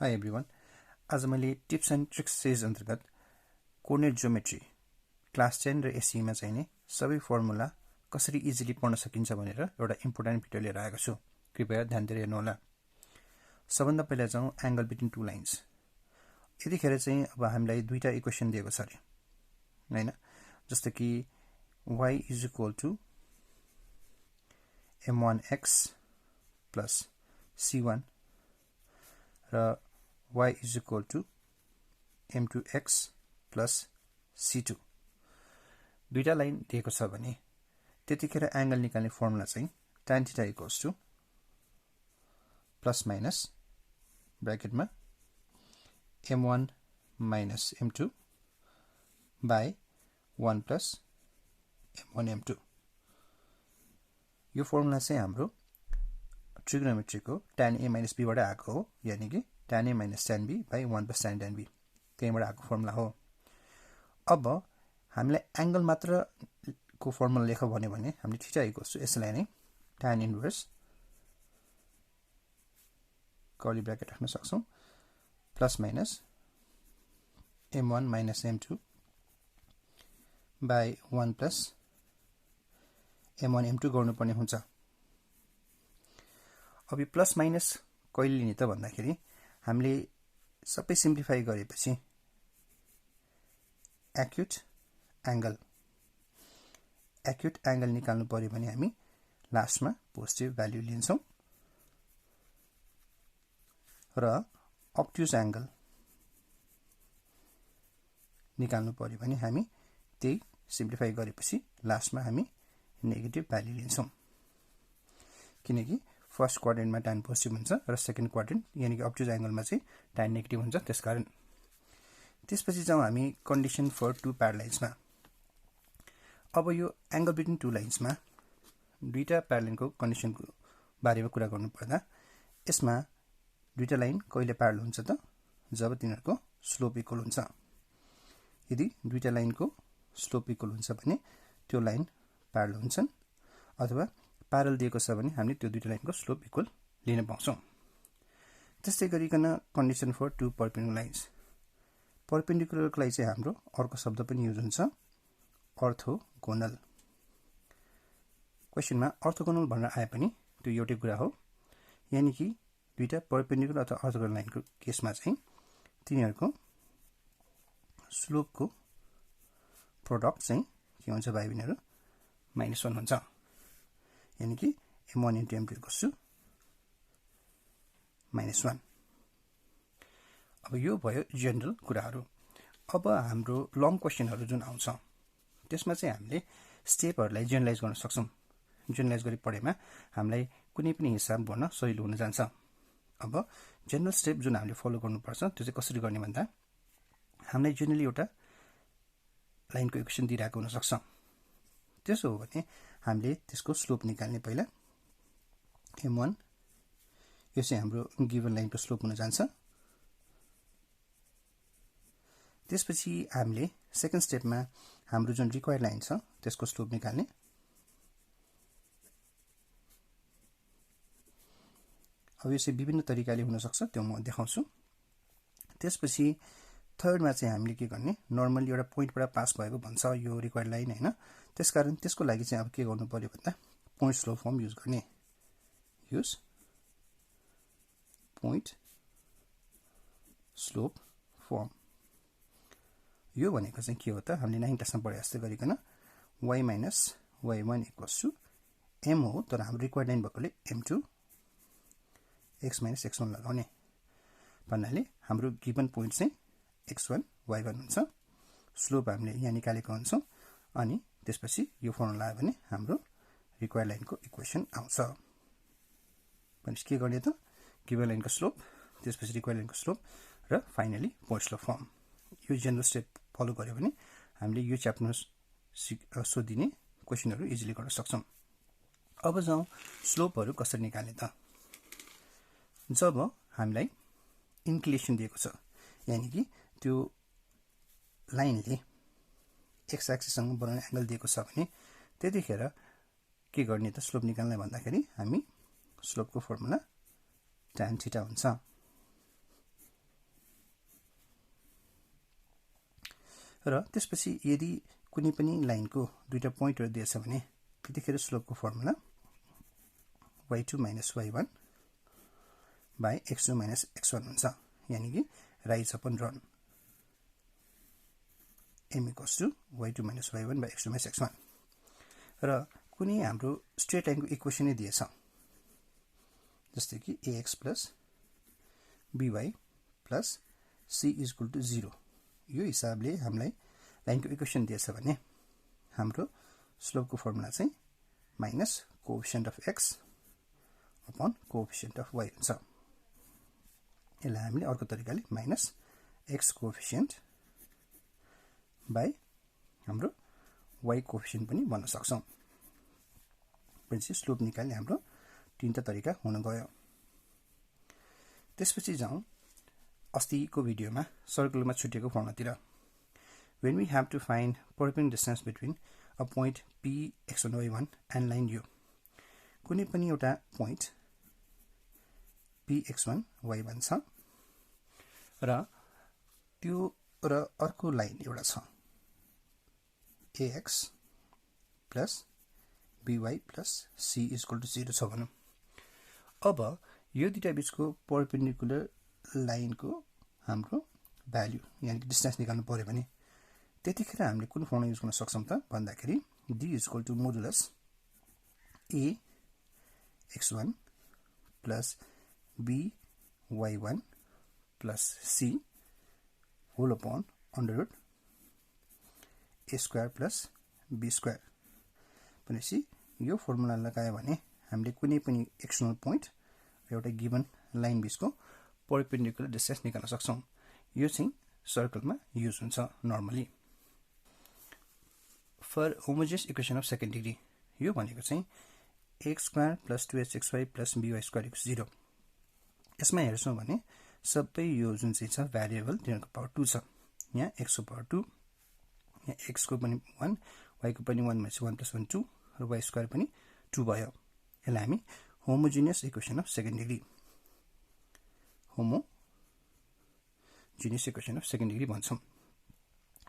Hi everyone. आज मैले tips and tricks series अन्तर्गत कोर्डिनेट जियोमेट्री क्लास 10 र एसई मा चाहिने सबै फर्मुला कसरी इजिली पढ्न सकिन्छ भनेर एउटा इम्पोर्टेन्ट भिडियो लिएर आएको छु। कृपया ध्यान दिएर हेर्नु होला। सबभन्दा पहिला जाउँ एंगल बिट्विन टु लाइन्स। यतिखेर चाहिँ अब हामीलाई दुईटा इक्वेसन दिएको छ रे हैन, जस्तो कि y = m1x plus c1 र y = m2x plus c2 दुईटा लाइन दिएको छ भने त्यतिखेर एंगल निकाल्ने फर्मुला चाहिँ tan θ = प्लस माइनस ब्रैकेटमा m1 minus m2 by 1 plus m1 m2। यो फर्मुला चाहिँ हाम्रो ट्रिगोनोमेट्री को tan a minus b बाट आएको हो, यानी कि tan a minus tan b by 1 plus tan b त्यहीबाट आएको फर्मुला हो। अब हामीलाई एंगल मात्र को फर्मुला लेख भने हामीले थीटा = यसलाई नै tan इन्भर्स कर्ली ब्रैकेट राख्न सक्छौं plus minus m1 minus m2 by 1 plus m1 m2 गर्नुपर्ने हुन्छ। अब यो प्लस माइनस कहिले लिने त भन्दाखेरि हामीले सबै सिम्प्लिफाई गरेपछि एक्युट एंगल निकाल्नु पर्यो भने हामी लास्टमा पोजिटिभ भ्यालु लिन्छौं र अब्ट्युज एंगल निकाल्नु पर्यो भने हामी त्यही सिम्प्लिफाई गरेपछि लास्टमा हामी नेगेटिभ भ्यालु लिन्छौं, किनकि फर्स्ट क्वाड्रेन्टमा tan पोजिटिभ हुन्छ र सेकेन्ड क्वाड्रेन्ट यानी कि अब्ट्युज एंगलमा चाहिँ tan नेगेटिभ हुन्छ। त्यसकारण त्यसपछि जाउँ हामी कन्डिसन फर टु प्यारल लाइन्समा। अब यो एंगल बिट्विन टु लाइन्समा दुईटा प्यारलको कन्डिसनको बारेमा कुरा गर्नु पर्दा यसमा दुईटा लाइन कहिले प्यारल हुन्छ त जब तिनीहरुको स्लोप इक्वल हुन्छ। यदि दुईटा लाइनको स्लोप इक्वल हुन्छ भने त्यो लाइन प्यारल हुन्छन्, अथवा प्यारल दिएको छ भने हामीले त्यो दुईटा लाइनको स्लोप इक्वल लिन पाउँछौं। त्यस्तै गरिकन condition for two perpendicular lines. परपेन्डिकुलरको लागि चाहिँ हाम्रो अर्को शब्द पनि युज हुन्छ, अर्थोगोनल। क्वेशनमा अर्थोगोनल भनेर आए पनि त्यो एउटै कुरा हो, यानी कि दुईटा परपेन्डिकुलर अथवा अर्थोगोनल लाइनको केसमा चाहिँ तिनीहरुको स्लोपको प्रोडक्ट चाहिँ के हुन्छ भाइ बहिनीहरु -1 हुन्छ, यानी कि m1 * m2 = -1। अब यो भयो जनरल कुराहरु। अब हाम्रो लङ क्वेशनहरु जुन आउँछ त्यसमा चाहिँ हामीले स्टेपहरुलाई जेनरलाइज गर्न सक्छौं। जेनरलाइज गरी पढेमा हामीलाई कुनै पनि हिसाब गर्न सजिलो हुन जान्छ। अब जनरल स्टेप जुन हामीले फलो गर्नुपर्छ त्यो चाहिँ कसरी गर्ने भन्दा हामीलाई जेनरली एउटा लाइनको इक्वेसन दिइराको हुन सक्छ। त्यसो हो भने हामीले त्यसको स्लोप निकाल्ने पहिला m1 यो चाहिँ हाम्रो गिवन लाइनको स्लोप हुन जान्छ। त्यसपछि हामीले सेकेन्ड स्टेपमा हाम्रो जुन रिक्वायर्ड लाइन छ त्यसको स्लोप निकाल्ने। अब यो चाहिँ विभिन्न तरिकाले हुन सक्छ, त्यो म देखाउँछु। त्यसपछि थर्डमा चाहिँ हामीले के गर्ने, नर्मली एउटा पोइन्टबाट पास भएको भन्छ यो रिक्वायर्ड लाइन हैन, त्यसकारण त्यसको लागि चाहिँ अब के गर्नु पर्यो भन्दा पोइन्ट स्लोप फर्म युज गर्ने। Use point slope form. यो भनेको चाहिँ के हो त, हामीले 9 क्लासमा पढे जस्तै गरिकन y - y1 = m हो, तर हाम्रो रिक्वायर्ड लाइन भएकोले m2 x - x1 लगाउने भन्नाले हाम्रो गिवन पोइन्ट चाहिँ x1 y1 हुन्छ। स्लोप हामीले यहाँ निकालेको हुन्छौं अनि त्यसपछि यो फर्मुला आयो भने हाम्रो रिक्वायर्ड लाइनको इक्वेसन आउँछ। भनेपछि के गर्ने त, गिवन लाइनको स्लोप, त्यसपछि रिक्वायर्ड लाइनको स्लोप र फाइनली पोइन्ट स्लोप फर्म। यो जनरल स्टेप फलो गर्यो भने हामीले यो च्याप्टरमा सोधिने क्वेशनहरु इजिली गर्न सक्छौं। अब जाउँ स्लोपहरु कसरी निकाल्ने त। जब हामीलाई इन्क्लिनेसन दिएको छ, यानी कि त्यो लाइनले एक्स एक्सिस सँग बनाउने एंगल दिएको छ भने त्यतिखेर के गर्ने त स्लोप निकाल्न भन्दाखेरि हामी स्लोपको फर्मुला tan θ हुन्छ। र त्यसपछि यदि कुनै पनि लाइनको दुईटा पोइन्टहरु दिएछ भने त्यतिखेर स्लोपको formula y2 minus y1 by x2 minus x1 हुन्छ यानी कि rise upon run m equals to y2 minus y1 by x2 minus x1 र कुनै हाम्रो स्ट्रेट लाइनको इक्वेसन नै दिएछ जस्तै कि ax plus by plus c is equal to 0 यो हिसाबले हामीलाई लाइनको इक्वेसन दिएछ भने हाम्रो स्लोपको फर्मुला चाहिँ minus coefficient of x upon coefficient of y हुन्छ यसलाई हामीले अर्को तरिकाले माइनस x कोएफिसिएन्ट बाइ हाम्रो y कोएफिसिएन्ट पनि भन्न सक्छौं भनेपछि स्लोप निकाल्ने हाम्रो तीनटा तरिका हुन गयो त्यसपछि जाउँ अस्तिको भिडियोमा सर्कलमा छुटेको फर्मुलातिर when we have to find perpendicular distance between a point p x1 y1 and line u कुनै पनि एउटा पोइन्ट p x1 y1 छ र त्यो र अर्को लाइन एउटा छ ax plus by plus c is equal to 0 छ भनौं अब यो दुईटा बीचको परपेन्डिकुलर लाइनको हाम्रो भ्यालु यानी कि डिस्टेन्स निकाल्नु पर्यो भने त्यतिखेर हामीले कुन फर्मुला युज गर्न सक्छौं त भन्दाखेरि d is equal to modulus a x1 plus b y1 plus c whole upon under root a square plus b square भनेपछि यो फर्मुला लगायो भने हामीले कुनै पनि एक्सटर्नल पोइन्ट र एउटा गिवन लाइन बीचको परपेन्डिकुलर डिस्टेन्स निकाल्न सक्छौं यो चाहिँ सर्कलमा युज हुन्छ normally for homogeneous equation of second degree यो भनेको चाहिँ x square plus 2hxy plus by square equals 0 यसमा हेर्छौं भने सबै यो जुन चाहिँ छ भेरिएबल तिनीहरुको पावर 2 छ यहाँ x को पावर 2 यहाँ x को पनि 1 y को पनि 1 मा 1 plus 1 2 र y square पनि 2 भयो यसलाई हामी homogeneous equation of second degree homogeneous equation of second degree भन्छौं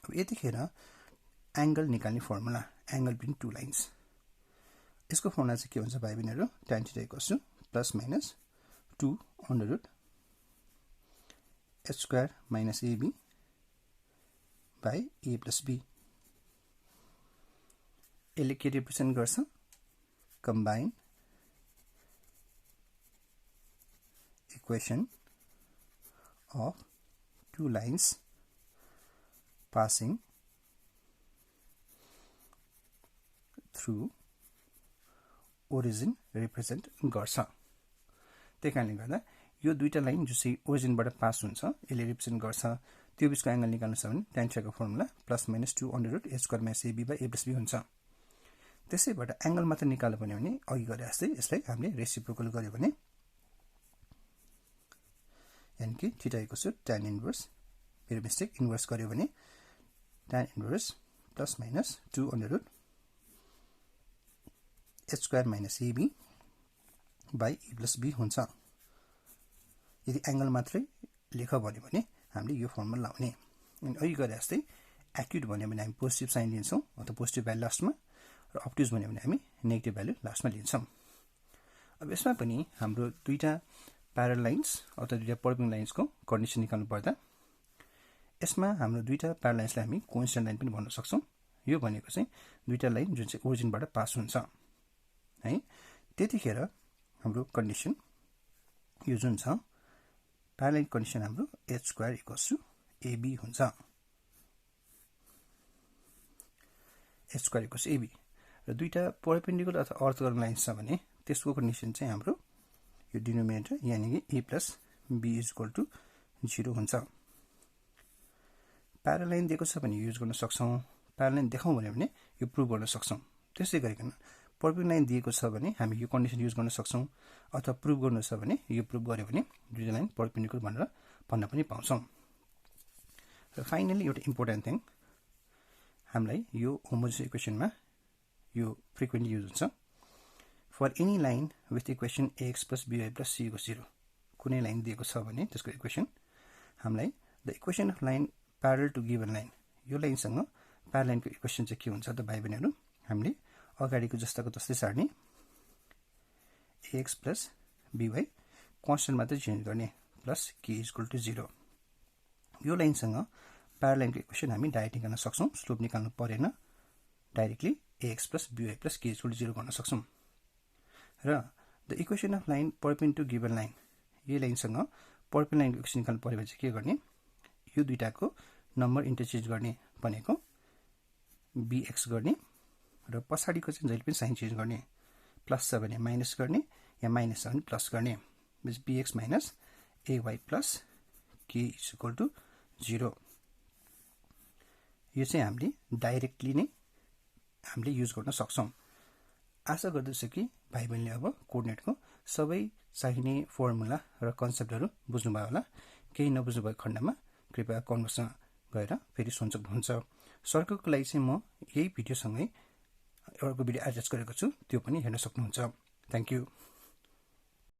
अब यतिखेर एंगल निकाल्ने formula angle between two lines यसको फर्मुला चाहिँ के हुन्छ भाइ बहिनीहरु tan θ = plus minus 2 under root h square minus ab by a plus b यसले के रिप्रेजेन्ट गर्छ combine equation of two lines passing through origin represent गर्छ त्यैकारणले गर्दा यो दुईटा लाइन जो चाहिँ ओरिजिनबाट पास हुन्छ यसले रिप्रेजेन्ट गर्छ त्यो बीचको एंगल निकाल्नु छ भने tan θ को formula plus minus 2 under root h square minus ab by a plus b हुन्छ त्यसैबाट एंगल मात्र निकाल्नु पर्ने भने अघि गरे जस्तै यसलाई हामीले रेसिप्रोकल गर्यो भने यानी कि θ = tan इन्भर्स मेरो मिस्टेक इन्भर्स गर्यो भने tan inverse plus minus 2 under root h square minus ab by a plus b हुन्छ यदि एंगल मात्रै लेख भन्यो भने हामीले यो फर्मुला लाउने अनि अघि गरे जस्तै एक्युट भन्यो भने हामी पोजिटिभ साइन लिन्छौं अथवा पोजिटिभ भ्यालु लास्टमा र अब्ट्युज भन्यो भने हामी नेगेटिभ भ्यालु लास्टमा लिन्छौं अब यसमा पनि हाम्रो दुईटा प्यारल लाइन्स अथवा दुईटा परपेन्डिकुलर लाइन्सको कन्डिसन निकाल्नु पर्दा यसमा हाम्रो दुईटा प्यारल लाइन्सलाई हामी कोइन्सिडेन्ट लाइन पनि भन्न सक्छौं यो भनेको चाहिँ दुईटा लाइन जुन चाहिँ ओरिजिनबाट पास हुन्छ है त्यतिखेर हाम्रो कन्डिसन यो जुन छ प्यारल कन्डिसन हाम्रो h square equals to ab हुन्छ h square equals to ab र दुईटा परपेन्डिकुलर अथवा अर्थोगोनल लाइन्स छ भने त्यसको कन्डिसन चाहिँ हाम्रो यो डिनोमिनेटर यानी कि a plus b is equal to 0 हुन्छ प्यारल लाइन दिएको छ भने युज गर्न सक्छौं प्यारल लाइन देखाउँ भने यो प्रुभ गर्न सक्छौं त्यसै गरिकन परपेन्डिकुलर लाइन दिएको छ भने हामी यो कन्डिसन युज गर्न सक्छौं अथवा प्रुभ गर्नु छ भने यो प्रुभ गर्यो भने दुईटा लाइन परपेन्डिकुलर भनेर भन्न पनि पाउँछौं र फाइनली एउटा इम्पोर्टेन्ट थिङ हामीलाई यो होमोजेनियस इक्वेसनमा यो फ्रिक्वेन्टली युज हुन्छ for any line with equation ax plus by plus c = 0 कुनै लाइन दिएको छ भने त्यसको इक्वेसन हामीलाई the equation of line parallel to given line यो लाइनसँग प्यारालाइनको इक्वेसन चाहिँ के हुन्छ त भाइ बहिनीहरु हामीले अगाडिको जस्ताको तस्तै सार्ने ax plus by कन्स्टेन्ट मात्र चेन्ज गर्ने प्लस k = 0 यो लाइनसँग प्यारालाइनको इक्वेसन हामी डाइरेक्ट निकाल्न सक्छौं स्लोप निकाल्नु परेन directly ax plus by plus k = 0 गर्न सक्छौं र the equation of line perpendicular to given line यो लाइनसँग परपेन्डिकुलर लाइनको इक्वेसन निकाल्नु पर्यो भने चाहिँ के गर्ने यो दुईटाको नम्बर इन्टरचेन्ज गर्ने भनेको bx गर्ने र पछाडीको चाहिँ जहिले पनि साइन चेन्ज गर्ने प्लस छ भने माइनस गर्ने या माइनस छ भने प्लस गर्ने bx minus ay plus k = 0 यो चाहिँ हामीले डाइरेक्टली नै हामीले युज गर्न सक्छौं आशा गर्दछु कि भाइ बहिनीले अब कोअर्डिनेटको सबै चाहिने फर्मुला र कन्सेप्टहरु बुझ्नुभयो होला केही नबुझ्नु भएको खण्डमा कृपया कमेन्टमा गएर फेरि सुन्न सक्नुहुन्छ सर्कलको लागि चाहिँ म यही भिडियो सँगै अर्को भिडियो एड्जस्ट गरेको छु त्यो पनि हेर्न सक्नुहुन्छ थ्यांक यू